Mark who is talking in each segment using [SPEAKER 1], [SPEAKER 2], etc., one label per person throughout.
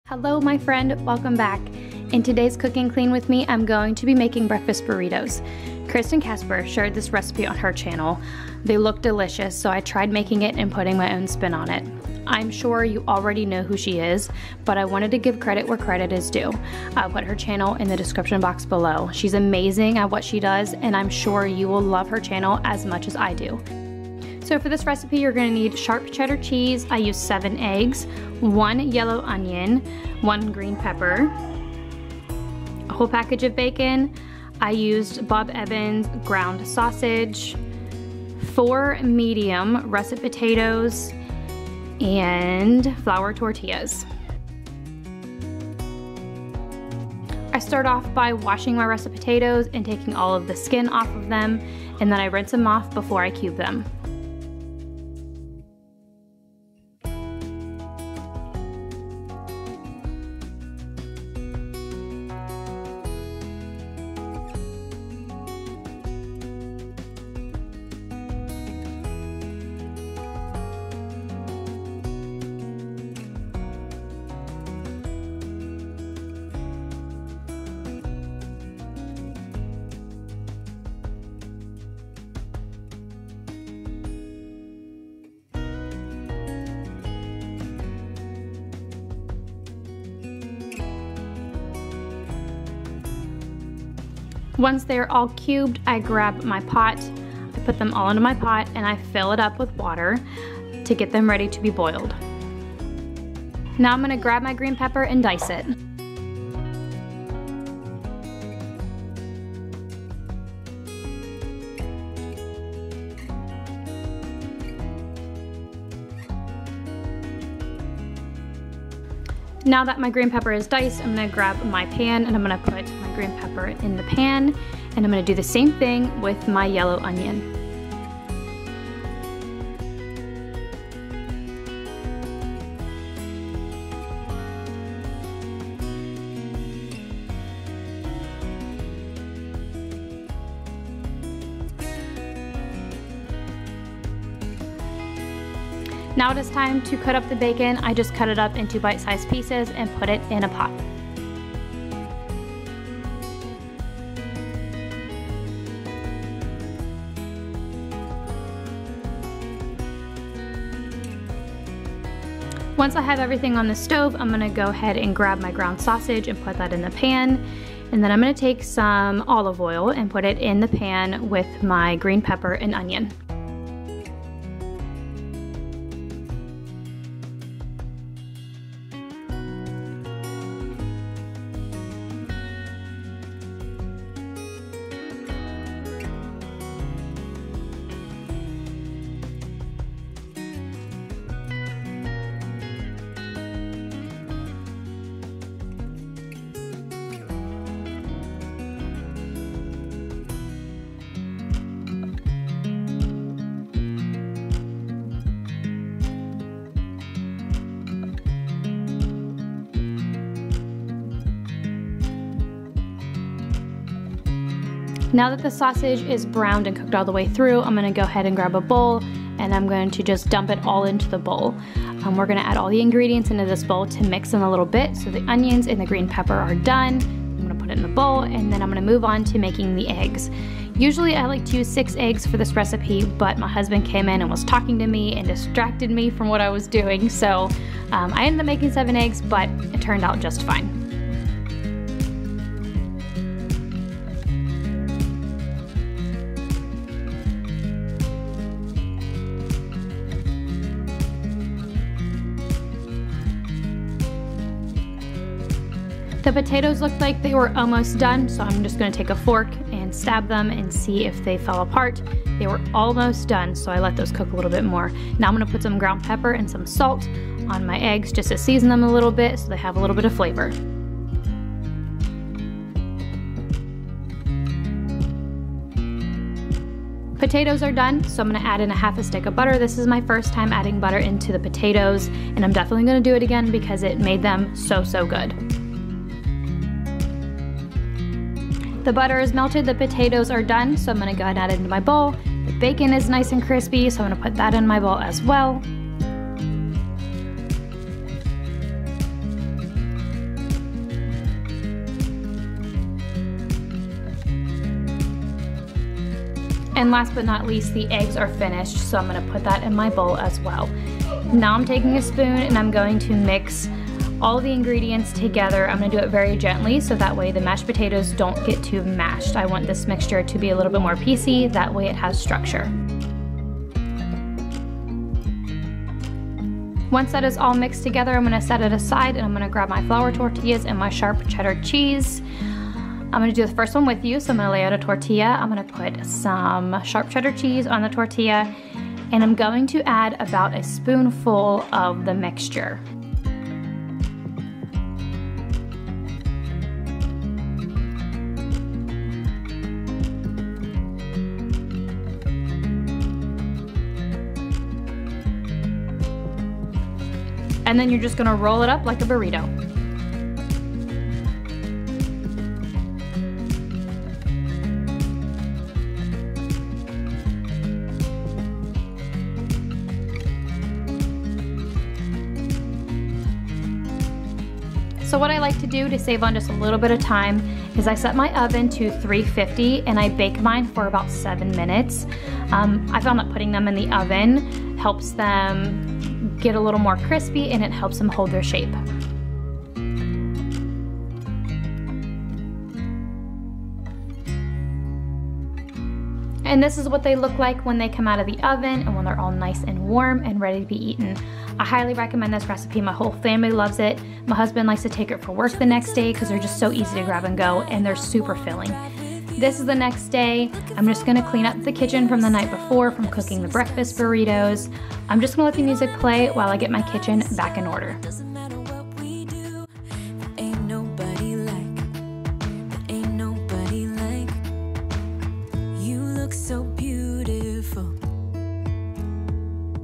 [SPEAKER 1] Hello my friend, welcome back. In today's Cook and Clean with me, I'm going to be making breakfast burritos. Kristen Casper shared this recipe on her channel. They look delicious, so I tried making it and putting my own spin on it. I'm sure you already know who she is, but I wanted to give credit where credit is due. I'll put her channel in the description box below. She's amazing at what she does, and I'm sure you will love her channel as much as I do. So for this recipe, you're gonna need sharp cheddar cheese. I use 7 eggs, 1 yellow onion, 1 green pepper, a whole package of bacon. I used Bob Evans ground sausage, 4 medium russet potatoes, and flour tortillas. I start off by washing my russet potatoes and taking all of the skin off of them, and then I rinse them off before I cube them. Once they're all cubed, I grab my pot, I put them all into my pot, and I fill it up with water to get them ready to be boiled. Now I'm gonna grab my green pepper and dice it. Now that my green pepper is diced, I'm gonna grab my pan and I'm gonna put my green pepper in the pan, and I'm gonna do the same thing with my yellow onion. Now it is time to cut up the bacon. I just cut it up into bite-sized pieces and put it in a pot. Once I have everything on the stove, I'm gonna go ahead and grab my ground sausage and put that in the pan. And then I'm gonna take some olive oil and put it in the pan with my green pepper and onion. Now that the sausage is browned and cooked all the way through, I'm gonna go ahead and grab a bowl and I'm going to just dump it all into the bowl. We're gonna add all the ingredients into this bowl to mix them a little bit. So the onions and the green pepper are done. I'm gonna put it in the bowl and then I'm gonna move on to making the eggs. Usually I like to use 6 eggs for this recipe, but my husband came in and was talking to me and distracted me from what I was doing. So I ended up making 7 eggs, but it turned out just fine. The potatoes looked like they were almost done, so I'm just gonna take a fork and stab them and see if they fell apart. They were almost done, so I let those cook a little bit more. Now I'm gonna put some ground pepper and some salt on my eggs just to season them a little bit so they have a little bit of flavor. Potatoes are done, so I'm gonna add in a half a stick of butter. This is my first time adding butter into the potatoes, and I'm definitely gonna do it again because it made them so good. The butter is melted, the potatoes are done, so I'm gonna go ahead and add it into my bowl. The bacon is nice and crispy, so I'm gonna put that in my bowl as well. And last but not least, the eggs are finished, so I'm gonna put that in my bowl as well. Now I'm taking a spoon and I'm going to mix all the ingredients together. I'm gonna do it very gently so that way the mashed potatoes don't get too mashed. I want this mixture to be a little bit more piecey, that way it has structure. Once that is all mixed together, I'm gonna set it aside and I'm gonna grab my flour tortillas and my sharp cheddar cheese. I'm gonna do the first one with you, so I'm gonna lay out a tortilla. I'm gonna put some sharp cheddar cheese on the tortilla, and I'm going to add about a spoonful of the mixture. And then you're just gonna roll it up like a burrito. So what I like to do to save on just a little bit of time is I set my oven to 350 and I bake mine for about 7 minutes. I found that putting them in the oven helps them get a little more crispy and it helps them hold their shape. And this is what they look like when they come out of the oven and when they're all nice and warm and ready to be eaten. I highly recommend this recipe. My whole family loves it. My husband likes to take it for work the next day because they're just so easy to grab and go and they're super filling. This is the next day. I'm just gonna clean up the kitchen from the night before from cooking the breakfast burritos. I'm just gonna let the music play while I get my kitchen back in order.
[SPEAKER 2] So beautiful,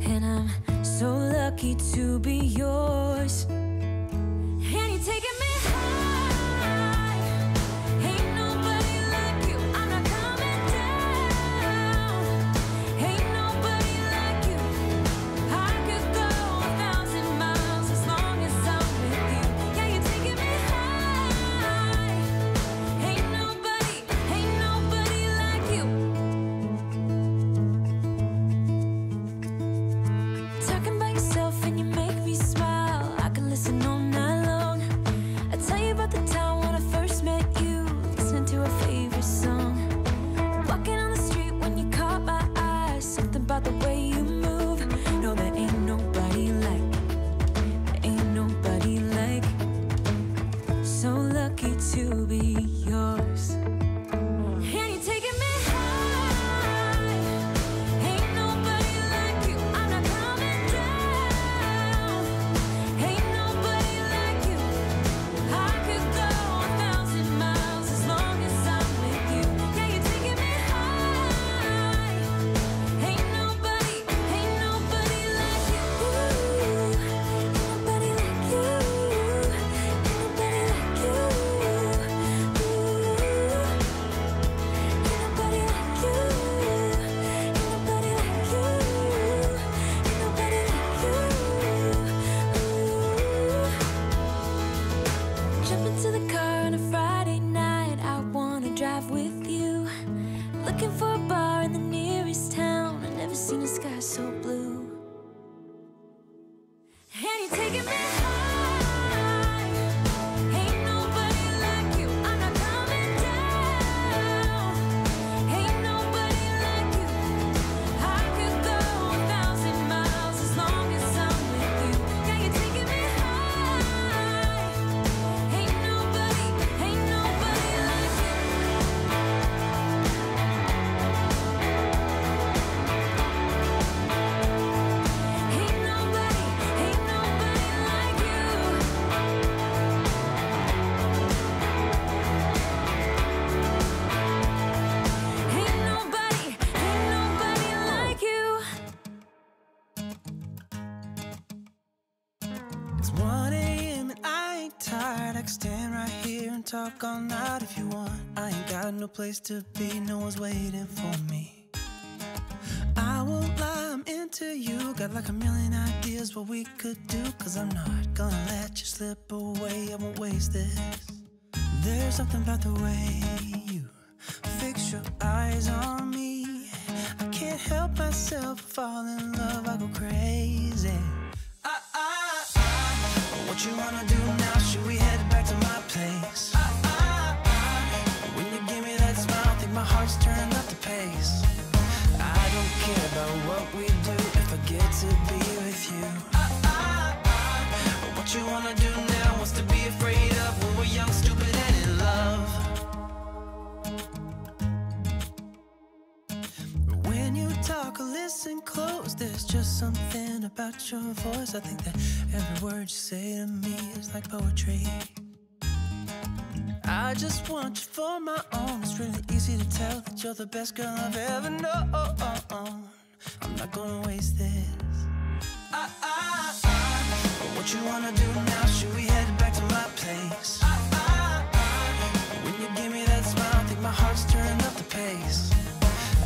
[SPEAKER 2] and I'm so lucky to be yours. And you're taking me high. Ain't nobody like you. I'm not coming down. Ain't nobody like you. I could go 1,000 miles as long as I'm with you. Yeah, you're taking me high. Ain't nobody like you. Talking by yourself and you make me smile. I can listen all night long. I tell you about the time when I first met you, listening to a favorite song. Walking on the street when you caught my eyes, something about the way you move. No, there ain't nobody like, there ain't nobody like. So lucky to be yours. And you're taking me high. Ain't nobody like you. I'm not coming down. Ain't nobody like you. I could go 1,000 miles as long as I'm with you. Yeah, you're taking me high. Ain't nobody like you. Ain't nobody like you. Ain't nobody like you. Ain't nobody like you. Ain't nobody like you. Ain't nobody like you. Jump into the car on a Friday night. I wanna drive with you. Looking for a bar in the nearest town. I've never seen a sky so blue. And you're taking me high. Ain't nobody like you. I'm not coming down. Ain't nobody like you. I could go 1,000 miles as long as I'm with you. Yeah, you're taking me high. Ain't nobody like you. Ain't nobody like you. Ain't nobody like you.
[SPEAKER 3] It's 1 a.m. and I ain't tired. I can stand right here and talk all night if you want. I ain't got no place to be, no one's waiting for me. I won't lie, I'm into you. Got like a million ideas what we could do. Cause I'm not gonna let you slip away, I won't waste this. There's something about the way you fix your eyes on me. help myself, fall in love, I go crazy. What you wanna do now? Should we head back to my place? When you give me that smile, I think my heart's turning up the pace. I don't care about what we do if I get to be with you. What you wanna do now? What's to be afraid of when we're young, stupid, and in love? When you talk or listen close, there's just something about your voice. I think that every word you say to me is like poetry. I just want you for my own. It's really easy to tell that you're the best girl I've ever known. I'm not gonna waste this. What you wanna do now? Should we head back to my place? When you give me that smile, I think my heart's turning up the pace.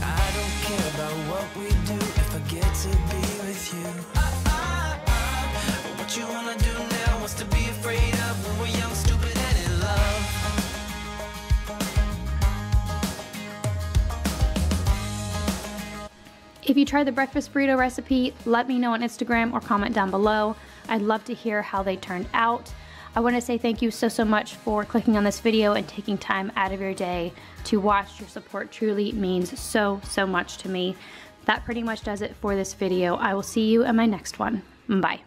[SPEAKER 3] I don't care about what we do if I get to be with you. What you wanna do now? What's to be afraid of when we're young, stupid, and in love?
[SPEAKER 1] If you tried the breakfast burrito recipe, let me know on Instagram or comment down below. I'd love to hear how they turned out. I want to say thank you so much for clicking on this video and taking time out of your day to watch. Your support truly means so much to me. That pretty much does it for this video. I will see you in my next one. Bye.